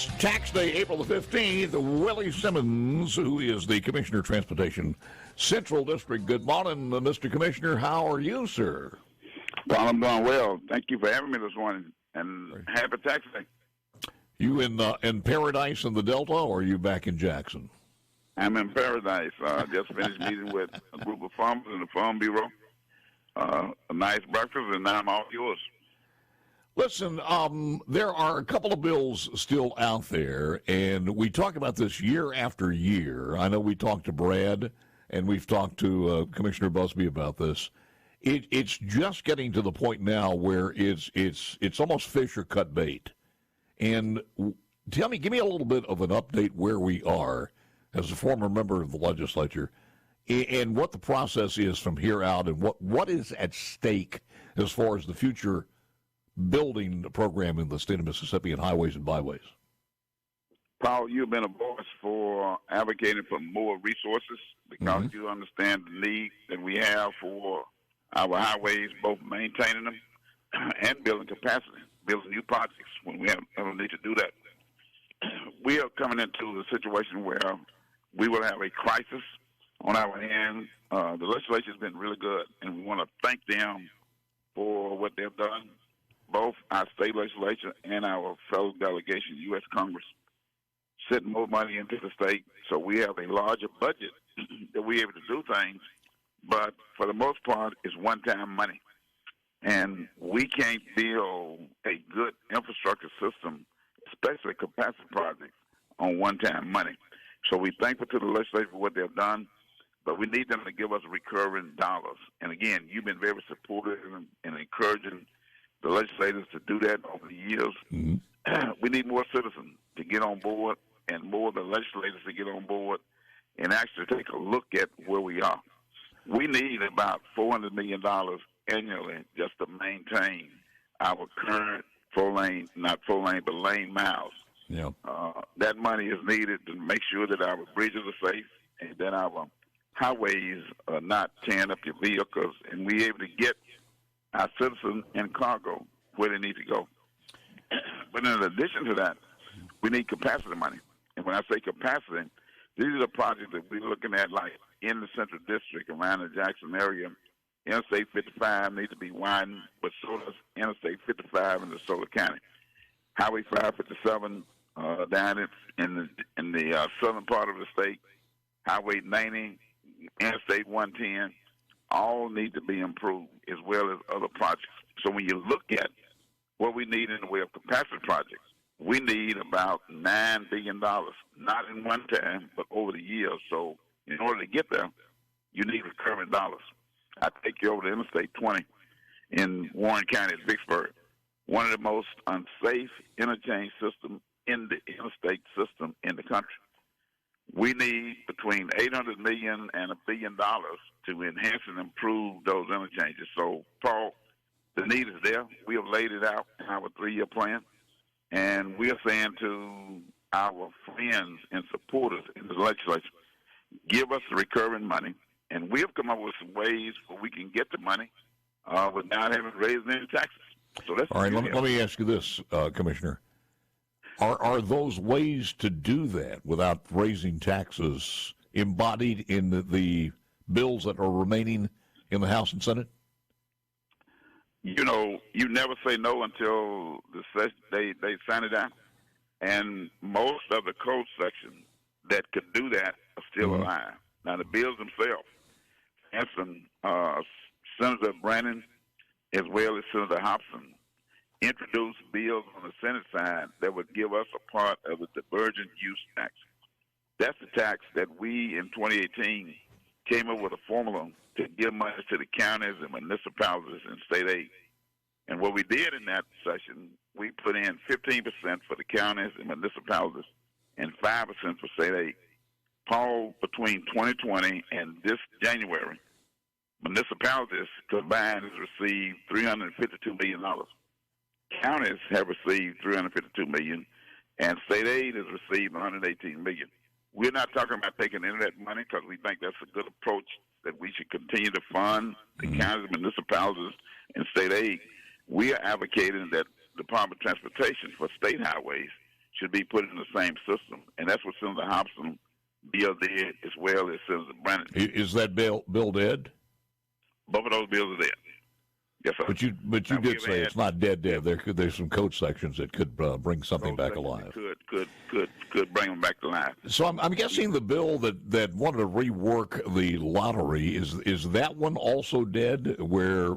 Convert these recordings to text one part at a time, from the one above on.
Tax day, April the 15th. Willie Simmons, who is the Commissioner of Transportation, Central District. Good morning, Mr. Commissioner. How are you, sir? Well, I'm doing well. Thank you for having me this morning, and happy tax day. You in Paradise in the Delta, or are you back in Jackson? I'm in Paradise. Just finished meeting with a group of farmers in the Farm Bureau. A nice breakfast, and now I'm all yours. Listen, there are a couple of bills still out there, and we talk about this year after year. I know we talked to Brad, and we've talked to Commissioner Busby about this. It's just getting to the point now where it's almost fish or cut bait. And give me a little bit of an update where we are as a former member of the legislature, and what the process is from here out, and what is at stake as far as the future building program in the state of Mississippi and highways and byways. Paul, you've been a voice for advocating for more resources because you understand the need that we have for our highways, both maintaining them and building capacity, building new projects when we have a need to do that. We are coming into a situation where we will have a crisis on our hands. The legislature has been really good, and we want to thank them for what they've done, both our state legislature and our fellow delegation, U.S. Congress, setting more money into the state so we have a larger budget that we're able to do things. But for the most part, it's one-time money. And we can't build a good infrastructure system, especially capacity projects, on one-time money. So we thankful to the legislature for what they've done, but we need them to give us recurring dollars. And again, you've been very supportive and encouraging the legislators to do that over the years. We need more citizens to get on board and more of the legislators to get on board and actually take a look at where we are. We need about $400 million annually just to maintain our current lane miles. Yeah. That money is needed to make sure that our bridges are safe and that our highways are not tearing up your vehicles, and we're able to get our citizens and cargo where they need to go. But in addition to that, we need capacity money. And when I say capacity, these are the projects that we're looking at, like in the Central District around the Jackson area. Interstate 55 needs to be widened, but so does Interstate 55 in DeSoto County. Highway 557 down in the southern part of the state, Highway 90, Interstate 110, all need to be improved, as well as other projects. So when you look at what we need in the way of capacity projects, we need about $9 billion, not in one time, but over the years. So in order to get there, you need recurring dollars. I take you over to Interstate 20 in Warren County at Vicksburg, one of the most unsafe interchange systems in the interstate system in the country. We need between $800 million and $1 billion to enhance and improve those interchanges. So, Paul, the need is there. We have laid it out in our 3-year plan, and we are saying to our friends and supporters in the legislature, give us the recurring money, and we have come up with some ways where we can get the money without having to raise any taxes. So that's all right. Let me ask you this, Commissioner. Are those ways to do that without raising taxes embodied in the bills that are remaining in the House and Senate? You know, you never say no until they sign it out. And most of the code sections that could do that are still alive. Now, the bills themselves, Senator Brannon as well as Senator Hobson introduced bills on the Senate side that would give us a part of the divergent use tax. That's the tax that we in 2018 came up with a formula to give money to the counties and municipalities and state aid. And what we did in that session, we put in 15% for the counties and municipalities and 5% for state aid. Paul, between 2020 and this January, municipalities combined has received $352 million. Counties have received $352 million, and state aid has received $118 million. We're not talking about taking any of that money because we think that's a good approach that we should continue to fund the counties, municipalities, and state aid. We are advocating that the Department of Transportation for state highways should be put in the same system, and that's what Senator Hobson bill did, as well as Senator Brennan. Is that bill dead? Both of those bills are dead. Yes, sir. But you did say it's not dead. There's some code sections that could bring something back alive. Could bring them back to life. So I'm guessing the bill that wanted to rework the lottery is that one also dead? Where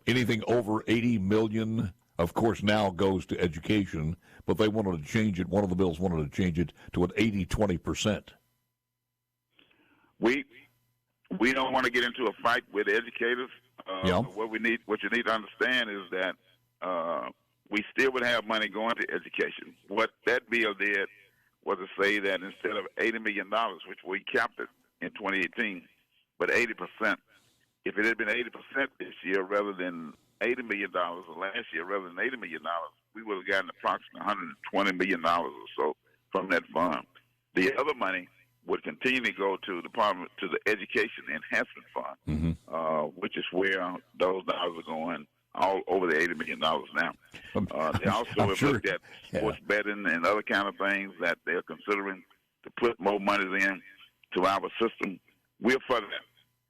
anything over $80 million, of course, now goes to education, but they wanted to change it. One of the bills wanted to change it to an 80-20%. We don't want to get into a fight with educators. What you need to understand is that we still would have money going to education. What that bill did was to say that instead of $80 million, which we capped it in 2018, but 80%, if it had been 80% this year rather than $80 million, or last year rather than $80 million, we would have gotten approximately $120 million or so from that fund. The other money would continue to go to the Education Enhancement Fund, which is where those dollars are going, all over the $80 million now. They also have looked at sports betting and other kind of things that they're considering to put more money in to our system. We're for that.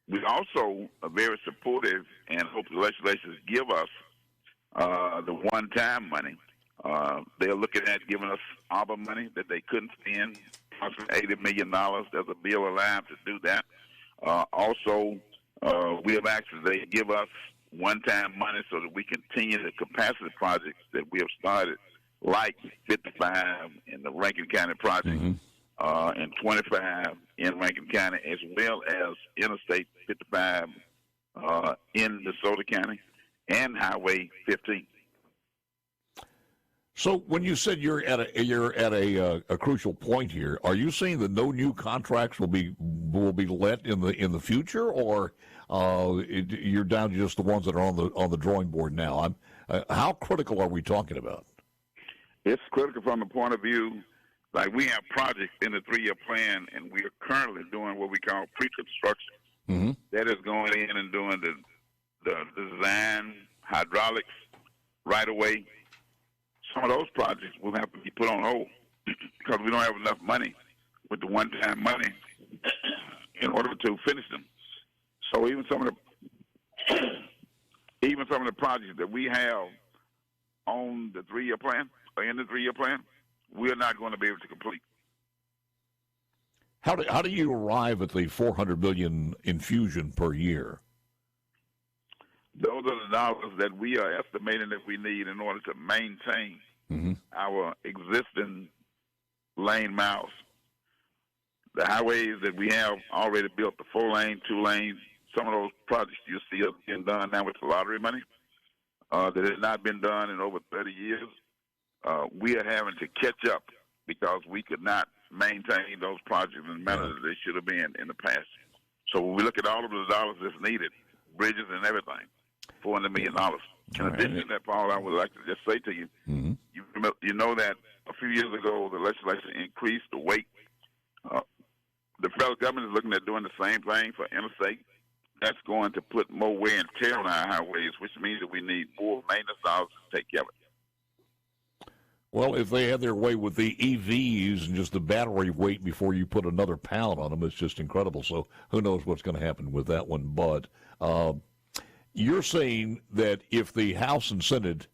We also are very supportive and hope the legislators give us the one-time money. They're looking at giving us ARPA money that they couldn't spend, approximately $80 million. There's a bill allowed to do that. Also, we have asked that they give us one-time money so that we continue the capacity projects that we have started, like 55 in the Rankin County project, and 25 in Rankin County, as well as Interstate 55 in DeSoto County, and Highway 15. So when you said you're at a crucial point here, are you saying that no new contracts will be let in the future, or you're down to just the ones that are on the drawing board now? How critical are we talking about? It's critical from the point of view, like we have projects in the 3-year plan, and we are currently doing what we call pre-construction. That is going in and doing the design, hydraulics, right away. Some of those projects will have to be put on hold because we don't have enough money with the one-time money in order to finish them. So even some of the projects that we have on the 3-year plan or in the 3-year plan, we're not going to be able to complete. How do you arrive at the $400 billion infusion per year? Those are the dollars that we are estimating that we need in order to maintain our existing lane miles. The highways that we have already built, the 4-lane, 2-lane, some of those projects you see are being done now with the lottery money that has not been done in over 30 years. We are having to catch up because we could not maintain those projects in the manner that they should have been in the past. So when we look at all of the dollars that's needed, bridges and everything, $400 million. In addition to that, Paul, I would like to just say to you, you know that a few years ago the legislature increased the weight. The federal government is looking at doing the same thing for interstate. That's going to put more wear and tear on our highways, which means that we need more maintenance dollars to take care of it. Well, if they had their way with the EVs and just the battery weight before you put another pound on them, it's just incredible. So who knows what's going to happen with that one. But you're saying that if the House and Senate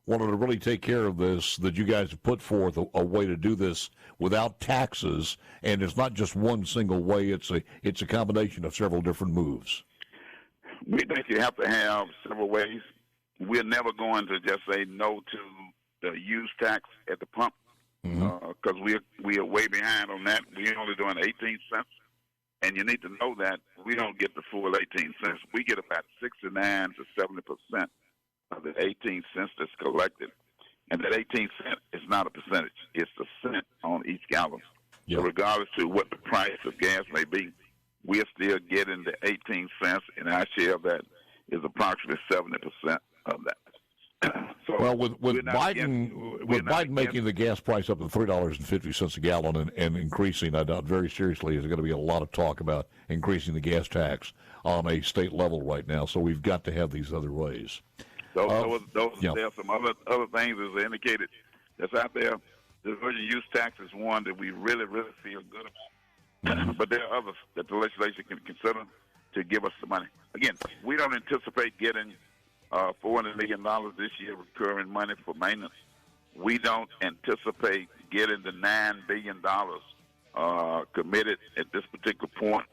wanted to really take care of this, that you guys have put forth a way to do this without taxes, and it's not just one single way, it's a combination of several different moves. We think you have to have several ways. We're never going to just say no to the use tax at the pump because we are way behind on that. We're only doing 18 cents. And you need to know that we don't get the full 18 cents. We get about 69 to 70% of the 18 cents that's collected. And that 18 cent is not a percentage. It's the cent on each gallon. Yep. So regardless to what the price of gas may be, we're still getting the 18 cents, and our share of that is approximately 70% of that. So well, with Biden making the gas price up to $3.50 a gallon and increasing, I doubt very seriously is going to be a lot of talk about increasing the gas tax on a state level right now. So we've got to have these other ways. There are some other things as indicated that's out there. The virgin use tax is one that we really, really feel good about. But there are others that the legislature can consider to give us the money. Again, we don't anticipate getting $400 million this year recurring money for maintenance. We don't anticipate getting the $9 billion committed at this particular point.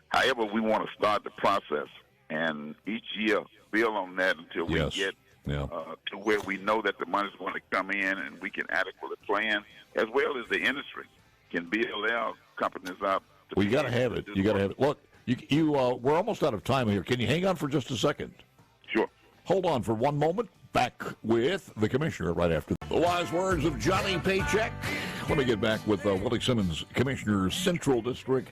However, we want to start the process, and each year build on that until we get to where we know that the money is going to come in and we can adequately plan, as well as the industry can build our companies up. We got to have it. You got to have it. Look, we're almost out of time here. Can you hang on for just a second? Sure. Hold on for one moment. Back with the commissioner right after the wise words of Johnny Paycheck. Let me get back with Willie Simmons, Commissioner, Central District.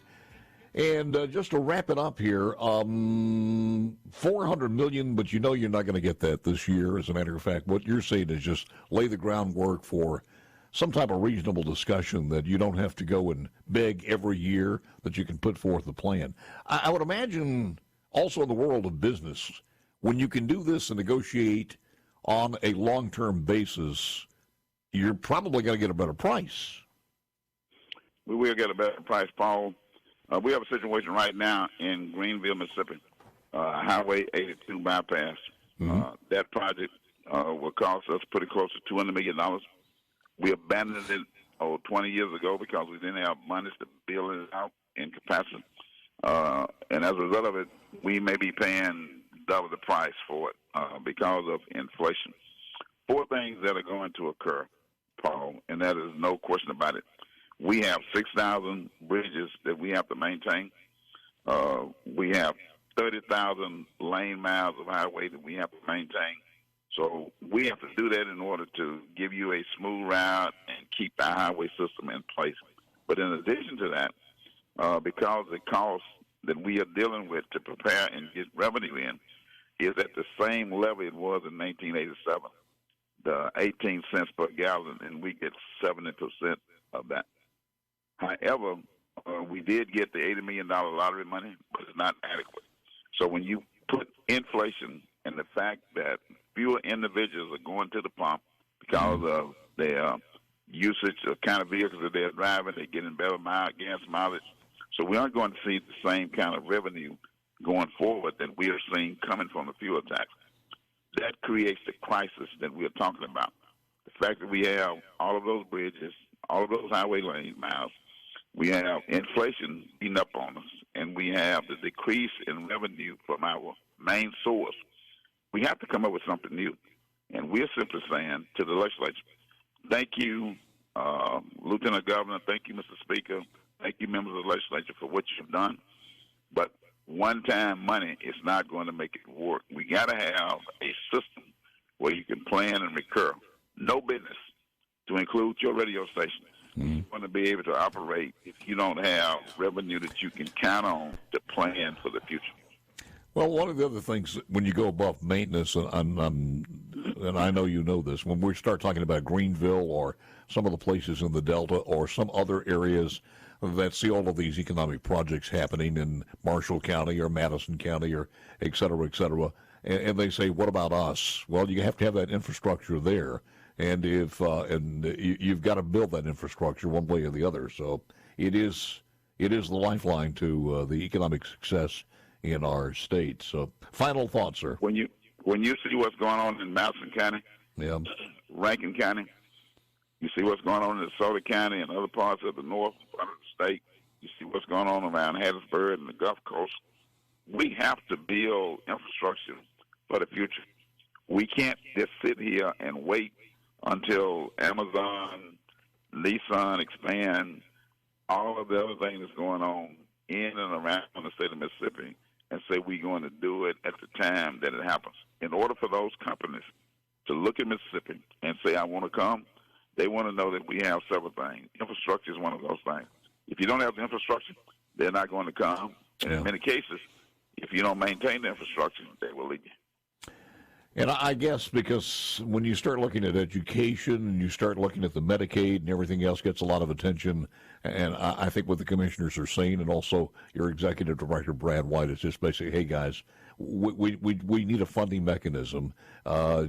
And just to wrap it up here, $400 million, but you know you're not going to get that this year. As a matter of fact, what you're saying is just lay the groundwork for some type of reasonable discussion that you don't have to go and beg every year, that you can put forth a plan. I would imagine also in the world of business, when you can do this and negotiate on a long-term basis, you're probably going to get a better price. We will get a better price, Paul. We have a situation right now in Greenville, Mississippi, Highway 82 bypass. That project will cost us pretty close to $200 million. We abandoned it 20 years ago because we didn't have money to build it out in capacity. And as a result of it, we may be paying double the price for it because of inflation. 4 things that are going to occur, Paul, and that is no question about it. We have 6,000 bridges that we have to maintain. We have 30,000 lane miles of highway that we have to maintain. So we have to do that in order to give you a smooth route and keep our highway system in place. But in addition to that, because the cost that we are dealing with to prepare and get revenue in is at the same level it was in 1987, the 18 cents per gallon, and we get 70% of that. However, we did get the $80 million lottery money, but it's not adequate. So when you put inflation and the fact that fewer individuals are going to the pump because of their usage of kind of vehicles that they're driving, they're getting better gas mileage. So we aren't going to see the same kind of revenue going forward that we are seeing coming from the fuel tax. That creates the crisis that we are talking about. The fact that we have all of those bridges, all of those highway lane miles, we have inflation beating up on us, and we have the decrease in revenue from our main source. We have to come up with something new. And we're simply saying to the legislature, thank you, Lieutenant Governor, thank you, Mr. Speaker, thank you, members of the legislature, for what you've done. But one-time money is not going to make it work. We got to have a system where you can plan and recur. No business, to include your radio station, is going to be able to operate if you don't have revenue that you can count on to plan for the future. Well, one of the other things, when you go above maintenance, and I know you know this, when we start talking about Greenville or some of the places in the Delta or some other areas that see all of these economic projects happening in Marshall County or Madison County or et cetera, and they say, what about us? Well, you have to have that infrastructure there, and you've got to build that infrastructure one way or the other. So it is the lifeline to the economic success in our state. So, final thoughts, sir. When you see what's going on in Madison County, Rankin County, you see what's going on in DeSoto County and other parts of the north part of the state, you see what's going on around Hattiesburg and the Gulf Coast, we have to build infrastructure for the future. We can't just sit here and wait until Amazon, Nissan expand, all of the other things that's going on in and around the state of Mississippi, and say we're going to do it at the time that it happens. In order for those companies to look at Mississippi and say, I want to come, they want to know that we have several things. Infrastructure is one of those things. If you don't have the infrastructure, they're not going to come. And in many cases, if you don't maintain the infrastructure, they will leave you. And I guess because when you start looking at education and you start looking at the Medicaid and everything else gets a lot of attention, and I think what the commissioners are saying, and also your executive director, Brad White, is just basically, hey, guys, we need a funding mechanism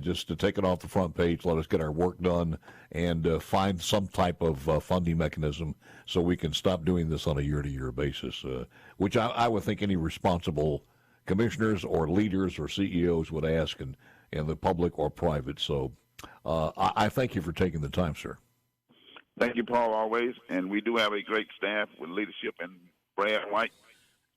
just to take it off the front page, let us get our work done, and find some type of funding mechanism so we can stop doing this on a year-to-year basis, which I would think any responsible commissioners or leaders or CEOs would ask, and the public or private. So I thank you for taking the time, sir. Thank you, Paul, always. And we do have a great staff with leadership and Brad White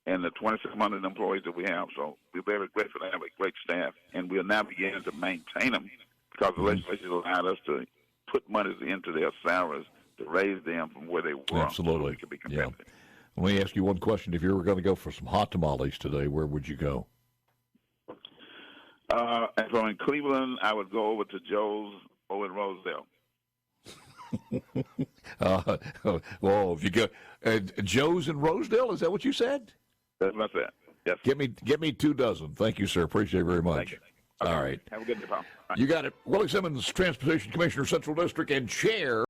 and the 2,600 employees that we have. So we're very grateful to have a great staff. And we're now beginning to maintain them because the legislature allowed us to put money into their salaries to raise them from where they were. Absolutely. So we could be competitive. Yeah. Let me ask you one question. If you were going to go for some hot tamales today, where would you go? And from in Cleveland, I would go over to Joe's over in Rosedale. Well, if you go Joe's in Rosedale, is that what you said? That's what I said. Yes. Get me 2 dozen. Thank you, sir. Appreciate it very much. Thank you. Okay. All right. Have a good day, Paul. You got it. Willie Simmons, Transportation Commissioner, Central District, and Chair